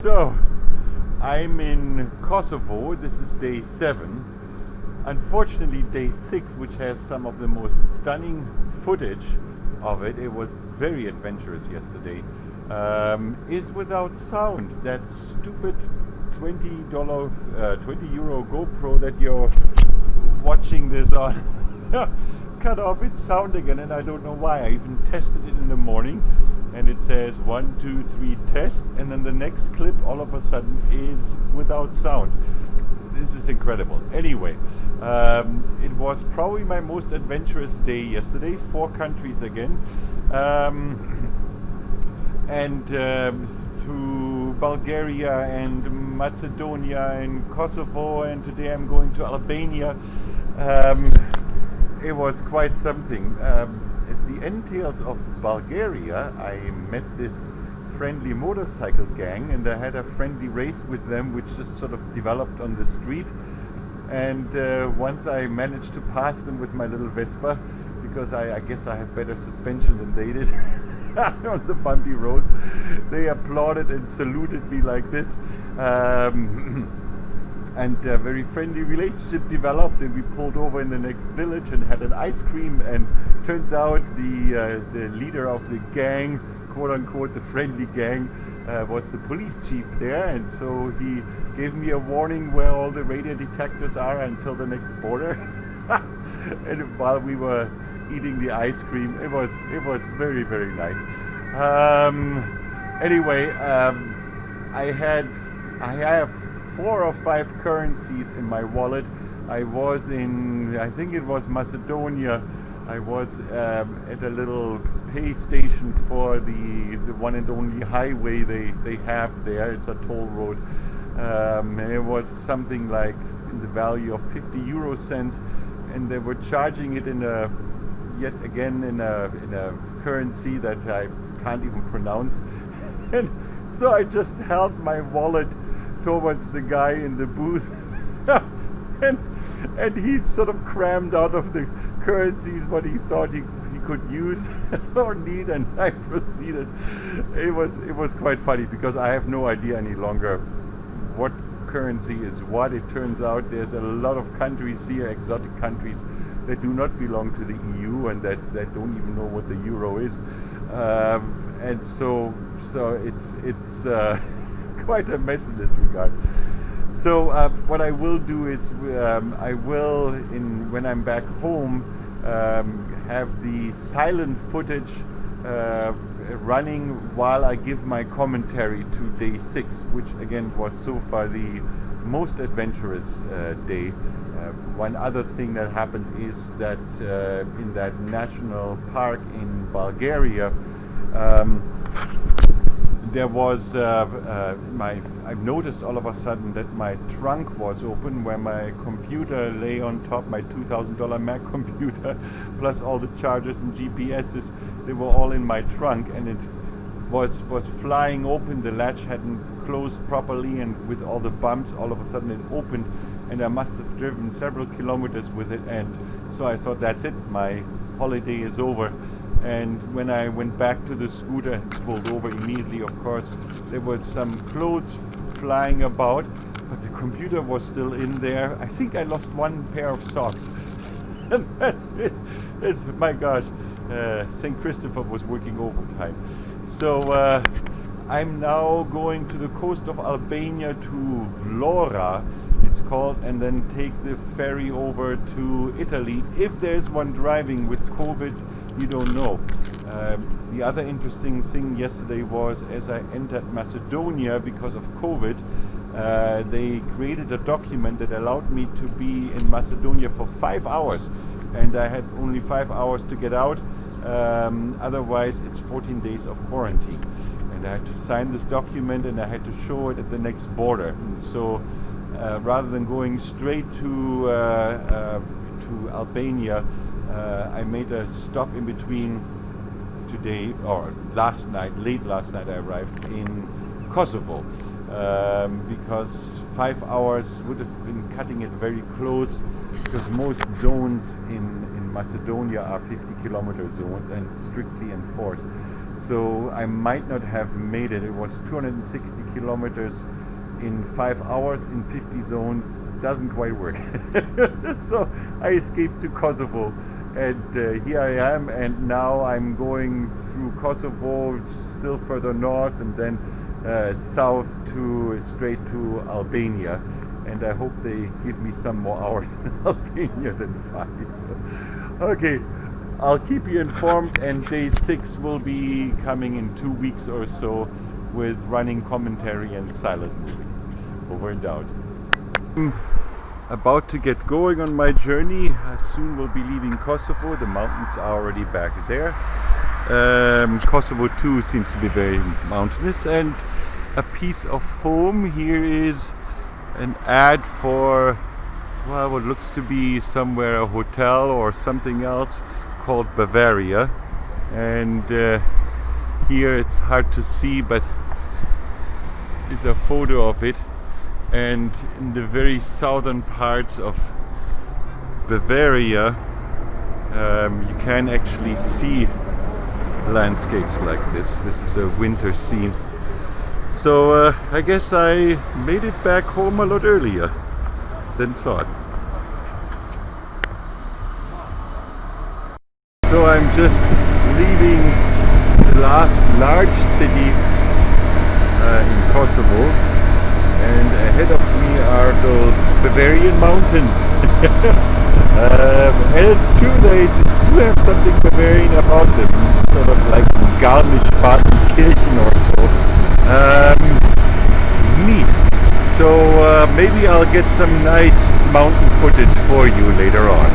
So, I'm in Kosovo. This is day 7. Unfortunately, day 6, which has some of the most stunning footage of it, it was very adventurous yesterday, is without sound. That stupid $20, 20 euro GoPro that you're watching this on cut off its sound again, and I don't know why. I even tested it in the morning and it says 1, 2, 3 test, and then the next clip all of a sudden is without sound. This is incredible. Anyway, it was probably my most adventurous day yesterday. 4 countries again, and to Bulgaria and Macedonia and Kosovo, and today I'm going to Albania. It was quite something. At the entails of Bulgaria, I met this friendly motorcycle gang, and I had a friendly race with them, which just sort of developed on the street. And once I managed to pass them with my little Vespa, because I guess I have better suspension than they did on the bumpy roads, they applauded and saluted me like this. And a very friendly relationship developed, and we pulled over in the next village and had an ice cream, and turns out the leader of the gang, quote unquote the friendly gang, was the police chief there, and so he gave me a warning where all the radio detectors are until the next border. And while we were eating the ice cream, it was very, very nice. Anyway, I have 4 or 5 currencies in my wallet. I was in, I think it was Macedonia. I was at a little pay station for the one and only highway they have there. It's a toll road, and it was something like in the value of 50 euro cents, and they were charging it in a yet again in a currency that I can't even pronounce. And so I just held my wallet towards the guy in the booth, and he sort of crammed out of the currencies what he thought he could use or need, and I proceeded. It was quite funny, because I have no idea any longer what currency is what. It turns out there's a lot of countries here, exotic countries, that do not belong to the EU and that don't even know what the euro is, and so it's quite a mess in this regard. So what I will do is I will, when I'm back home, have the silent footage running while I give my commentary to day 6, which again was so far the most adventurous day. One other thing that happened is that in that national park in Bulgaria, there was I've noticed all of a sudden that my trunk was open, where my computer lay on top, my $2,000 Mac computer, plus all the chargers and GPSs. They were all in my trunk, and it was flying open. The latch hadn't closed properly, and with all the bumps, all of a sudden it opened, and I must have driven several kilometers with it. And so I thought, that's it, my holiday is over. And when I went back to the scooter and pulled over immediately, of course, there was some clothes flying about, but the computer was still in there. I think I lost 1 pair of socks, and that's it. My gosh, St. Christopher was working overtime. So I'm now going to the coast of Albania to Vlora, it's called, and then take the ferry over to Italy. If there's one driving with COVID, you don't know. The other interesting thing yesterday was, as I entered Macedonia because of COVID, they created a document that allowed me to be in Macedonia for 5 hours, and I had only 5 hours to get out. Otherwise it's 14 days of quarantine, and I had to sign this document, and I had to show it at the next border. And so rather than going straight to Albania, I made a stop in between today, or last night, late last night I arrived in Kosovo, because 5 hours would have been cutting it very close, because most zones in Macedonia are 50-kilometer zones and strictly enforced. so I might not have made it. It was 260 kilometers in 5 hours in 50 zones. Doesn't quite work. So I escaped to Kosovo, and here I am, and now I'm going through Kosovo, still further north, and then south to straight to Albania, and I hope they give me some more hours in Albania than 5. Okay, I'll keep you informed, and day 6 will be coming in 2 weeks or so with running commentary and silent movie. Over and out. I'm about to get going on my journey. Soon we'll be leaving Kosovo. The mountains are already back there. Kosovo too seems to be very mountainous, and a piece of home. Here is an ad for, well, what looks to be somewhere a hotel or something else called Bavaria, and here it's hard to see, but is a photo of it, and in the very southern parts of Bavaria you can actually see landscapes like this. This is a winter scene. So I guess I made it back home a lot earlier than thought. So I'm just leaving the last large city in Kosovo, and ahead of me are those Bavarian mountains. And it's true, they do have something Bavarian about them, sort of like Garmisch-Partenkirchen or so. Neat. So maybe I'll get some nice mountain footage for you later on.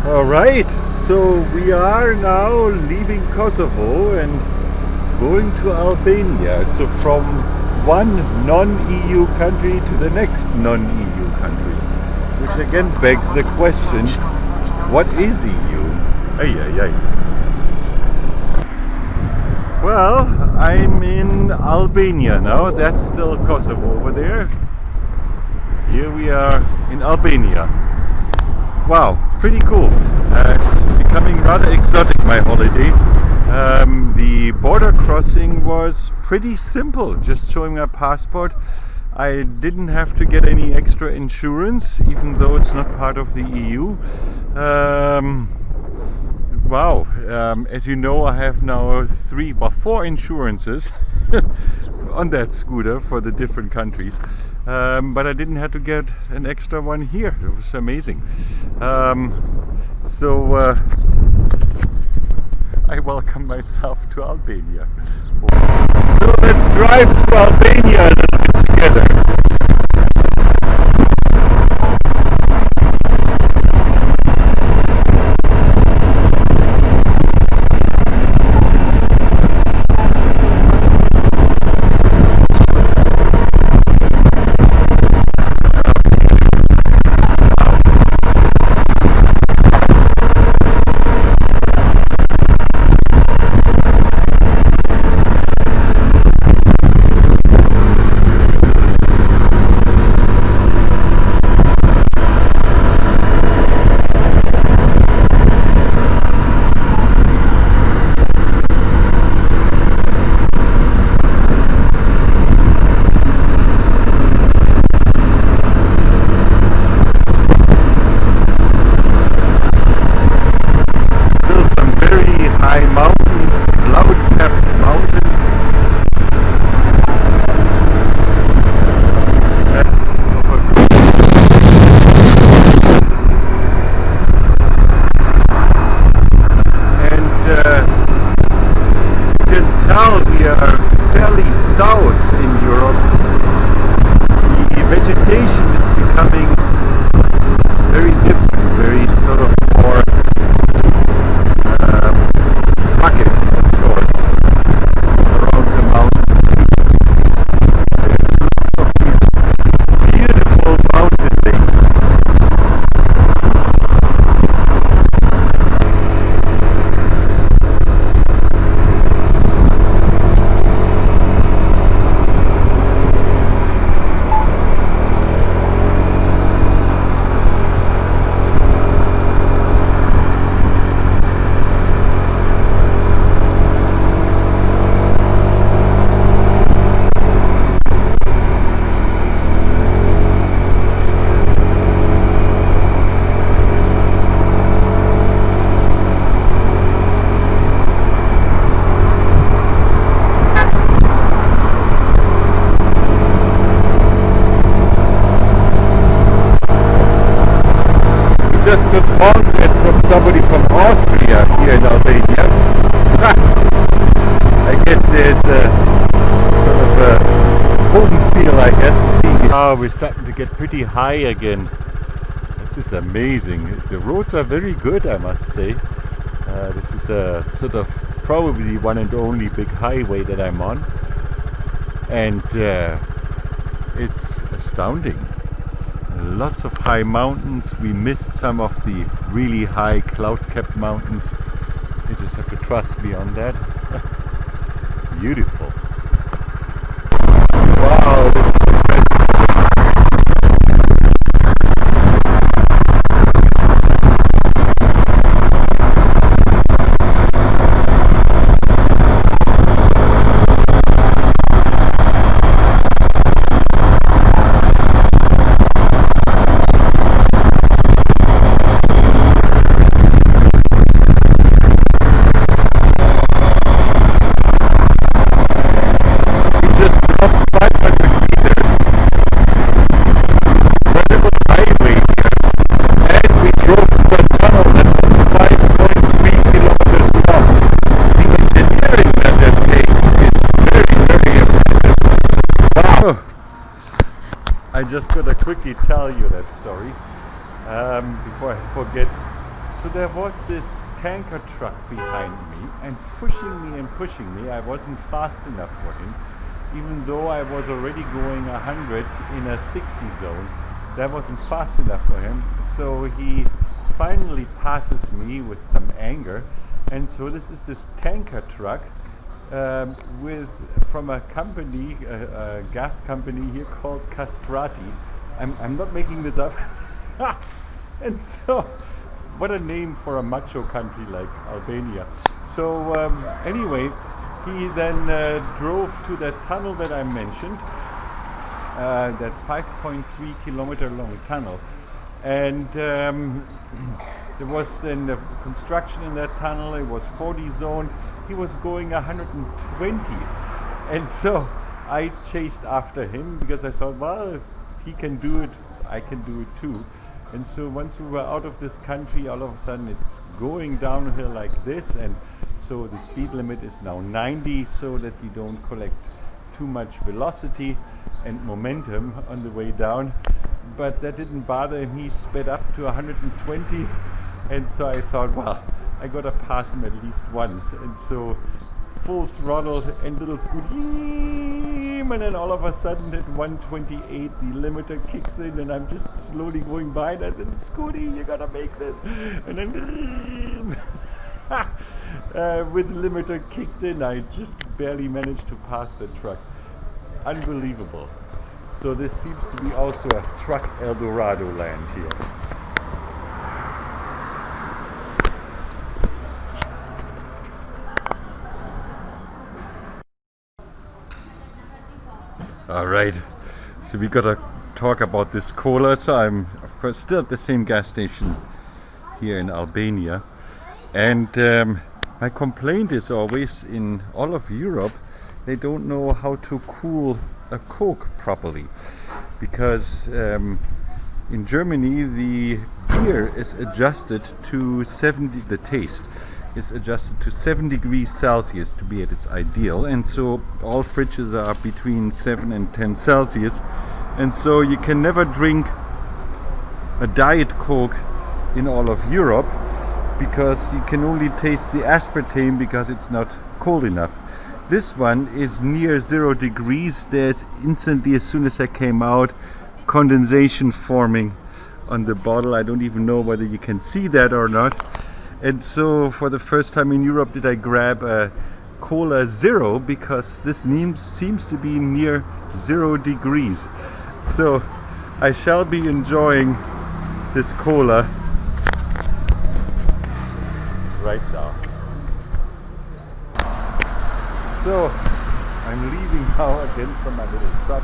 Alright, so we are now leaving Kosovo and going to Albania. So from one non-EU country to the next non-EU country, which again begs the question, what is EU? Ay, ay, ay. Well, I'm in Albania now. That's still Kosovo over there. Here we are in Albania. Wow, pretty cool. It's becoming rather exotic, my holiday. The border crossing was pretty simple, just showing my passport. I didn't have to get any extra insurance, even though it's not part of the EU. Wow, as you know, I have now 4 insurances on that scooter for the different countries. But I didn't have to get an extra one here. It was amazing. So I welcome myself to Albania. So let's drive to Albania a little bit together. just got honked at from somebody from Austria here in Albania. I guess there's a sort of a home feel, I guess. Ah, we're starting to get pretty high again. This is amazing. The roads are very good, I must say. This is a sort of probably one and only big highway that I'm on. And it's astounding. Lots of high mountains. We missed some of the really high cloud-capped mountains. You just have to trust me on that. Beautiful. Wow, this is impressive. I just gotta quickly tell you that story before I forget. So there was this tanker truck behind me and pushing me. I wasn't fast enough for him, even though I was already going 100 in a 60 zone. That wasn't fast enough for him. So he finally passes me with some anger. And so this is this tanker truck from a company, a gas company here called Castrati. I'm not making this up. And so, what a name for a macho country like Albania. So anyway, he then drove to that tunnel that I mentioned, that 5.3 kilometer long tunnel. And there was then the construction in that tunnel. It was 40 zone. He was going 120, and so I chased after him because I thought, well, if he can do it, I can do it too. And so once we were out of this country, all of a sudden it's going downhill like this, and so the speed limit is now 90, so that you don't collect too much velocity and momentum on the way down. But that didn't bother him. He sped up to 120, and so I thought, well, I gotta pass him at least once. And so full throttle and little scooty, and then all of a sudden at 128 the limiter kicks in, and I'm just slowly going by, and I said, Scooty, you gotta make this. And then with the limiter kicked in, I just barely managed to pass the truck. Unbelievable. So this seems to be also a truck Eldorado land here. Alright, so we gotta talk about this cola. So I'm of course still at the same gas station here in Albania, and my complaint is always, in all of Europe they don't know how to cool a Coke properly, because in Germany the beer is adjusted to 70, the taste is adjusted to 7 degrees Celsius to be at its ideal, and so all fridges are between 7 and 10 Celsius, and so you can never drink a Diet Coke in all of Europe because you can only taste the aspartame because it's not cold enough. This one is near 0 degrees. There's instantly, as soon as I came out, condensation forming on the bottle. I don't even know whether you can see that or not. And so for the first time in Europe did I grab a Cola Zero, because this seems to be near 0 degrees. So I shall be enjoying this cola right now. So I'm leaving now again from my little stop.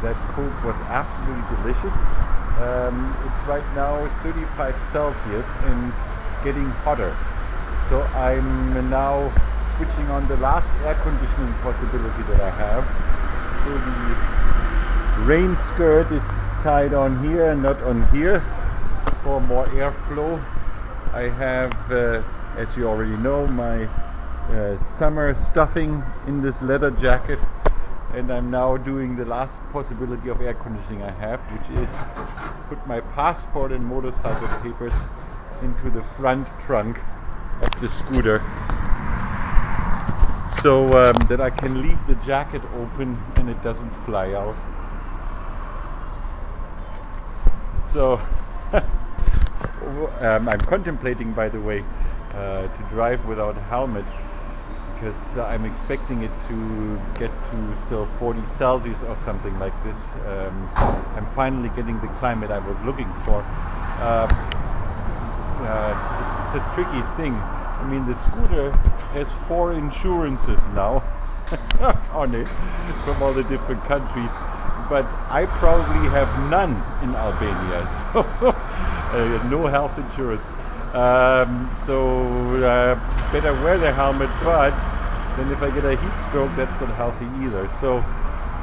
That Coke was absolutely delicious. It's right now 35 Celsius and getting hotter. So I'm now switching on the last air conditioning possibility that I have. So the rain skirt is tied on here and not on here. for more airflow. I have, as you already know, my summer stuffing in this leather jacket, and I'm now doing the last possibility of air conditioning I have, which is put my passport and motorcycle papers into the front trunk of the scooter, so that I can leave the jacket open and it doesn't fly out. So I'm contemplating, by the way, to drive without a helmet, because I'm expecting it to get to still 40 Celsius or something like this. I'm finally getting the climate I was looking for. It's a tricky thing. I mean, the scooter has 4 insurances now on it from all the different countries, but I probably have none in Albania, so no health insurance. Better wear the helmet, but then if I get a heat stroke, that's not healthy either. So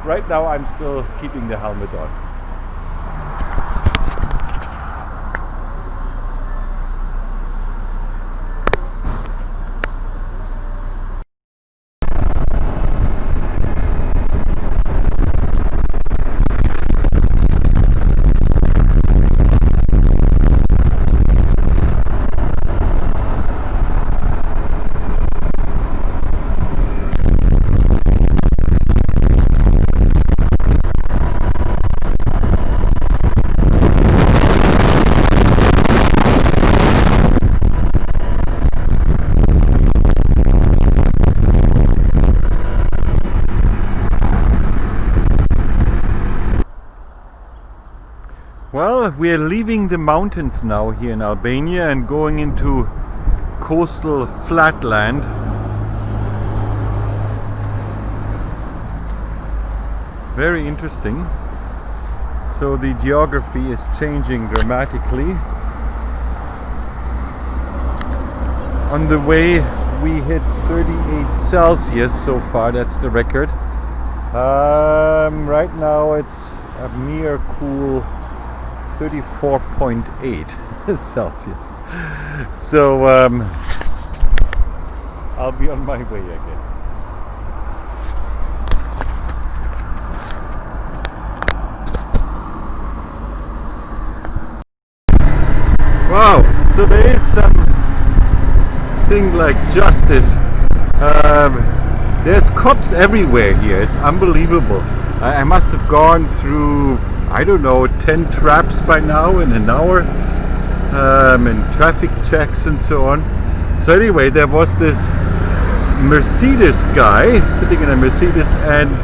right now I'm still keeping the helmet on. Well, we're leaving the mountains now here in Albania and going into coastal flatland. Very interesting. So the geography is changing dramatically. On the way we hit 38 Celsius so far, that's the record. Right now it's a mere cool 34.8 Celsius. So I'll be on my way again. Wow, so there is some thing like justice. There's cops everywhere here. It's unbelievable. I must have gone through, I don't know, 10 traps by now in an hour, and traffic checks and so on. So anyway, there was this Mercedes guy sitting in a Mercedes and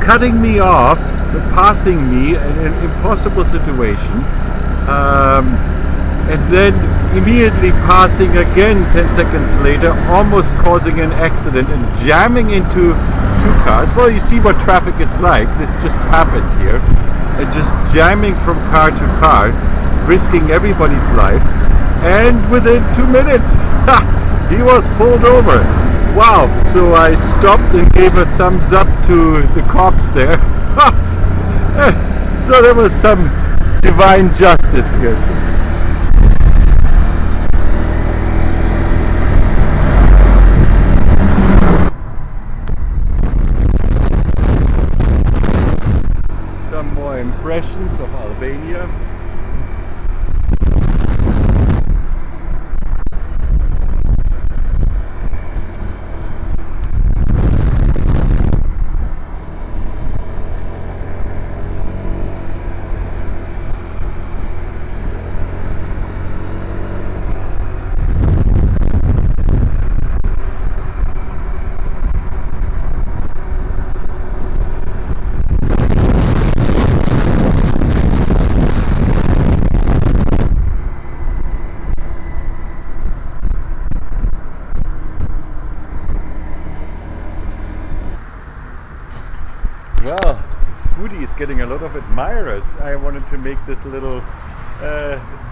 cutting me off, passing me in an impossible situation, and then immediately passing again 10 seconds later, almost causing an accident and jamming into 2 cars. Well, you see what traffic is like. This just happened here. And just jamming from car to car, risking everybody's life. And within 2 minutes, he was pulled over. Wow, so I stopped and gave a thumbs up to the cops there. So there was some divine justice here. Some more impressions of Albania. Well, Scooty is getting a lot of admirers. I wanted to make this little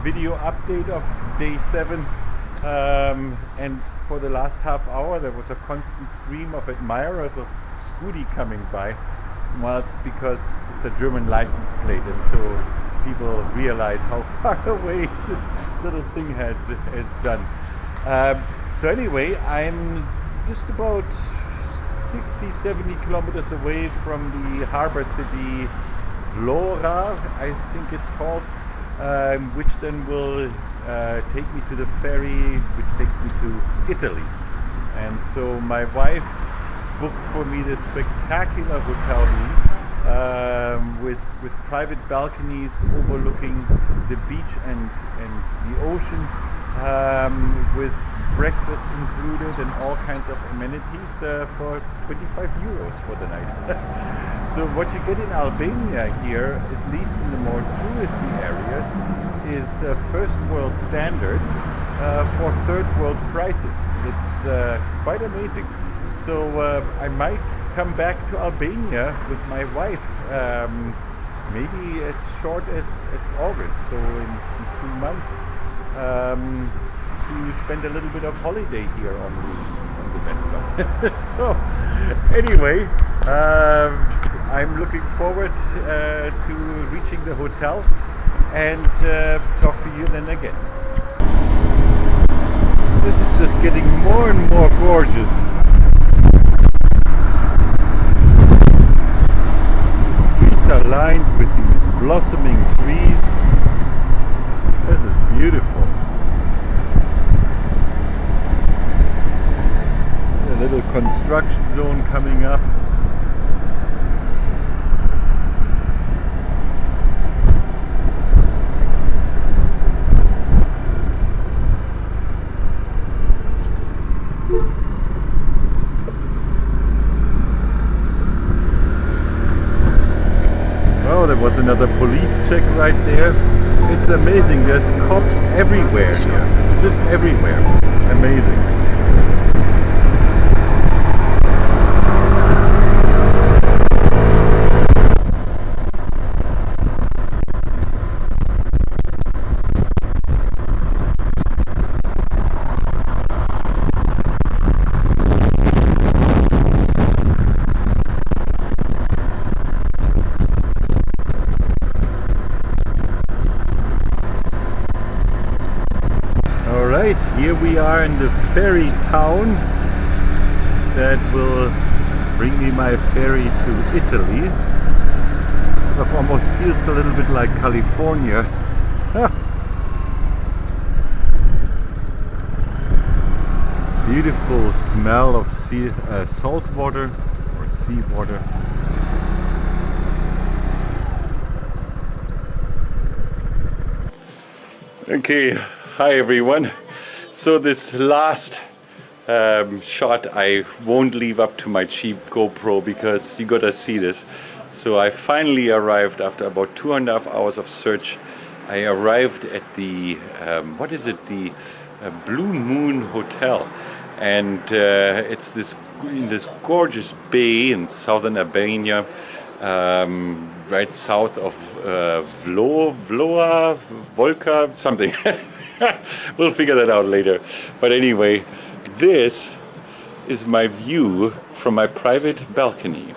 video update of day 7, and for the last half hour there was a constant stream of admirers of Scooty coming by. Well, it's because it's a German license plate, and so people realize how far away this little thing has done. So anyway, I'm just about 60-70 kilometers away from the harbor city Vlora, I think it's called, which then will take me to the ferry which takes me to Italy. And so my wife booked for me this spectacular hotel room with private balconies overlooking the beach and the ocean, with breakfast included and all kinds of amenities for 25 euros for the night. So what you get in Albania here, at least in the more touristy areas, is first world standards for third world prices. It's quite amazing. So I might come back to Albania with my wife, maybe as short as August, so in 2 months, to spend a little bit of holiday here on the Vespa. So anyway, I'm looking forward to reaching the hotel and talk to you then again. This is just getting more and more gorgeous. The streets are lined with these blossoming trees. This is beautiful. A little construction zone coming up. Oh, there was another police check right there. It's amazing, there's cops everywhere here, just everywhere. Amazing. Here we are in the ferry town that will bring me my ferry to Italy. Sort of almost feels a little bit like California. Beautiful smell of salt water or seawater. Okay, hi everyone. So this last shot I won't leave up to my cheap GoPro because you gotta see this. So I finally arrived after about 2.5 hours of search. I arrived at the, what is it, the Blue Moon Hotel. And it's in this gorgeous bay in southern Albania, right south of Vloa, Volka, something. We'll figure that out later. But anyway, this is my view from my private balcony.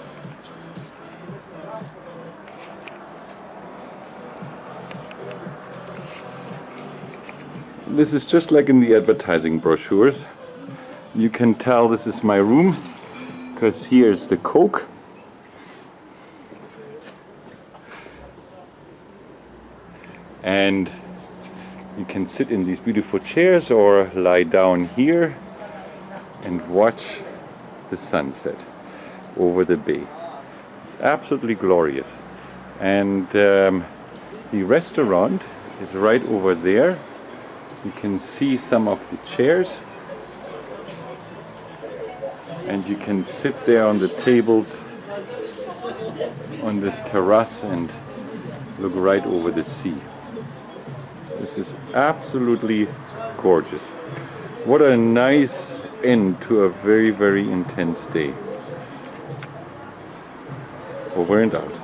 This is just like in the advertising brochures. You can tell this is my room because here's the Coke. And you can sit in these beautiful chairs or lie down here and watch the sunset over the bay. It's absolutely glorious. And the restaurant is right over there. You can see some of the chairs. And you can sit there on the tables on this terrace and look right over the sea. This is absolutely gorgeous. What a nice end to a very, very intense day. Over and out.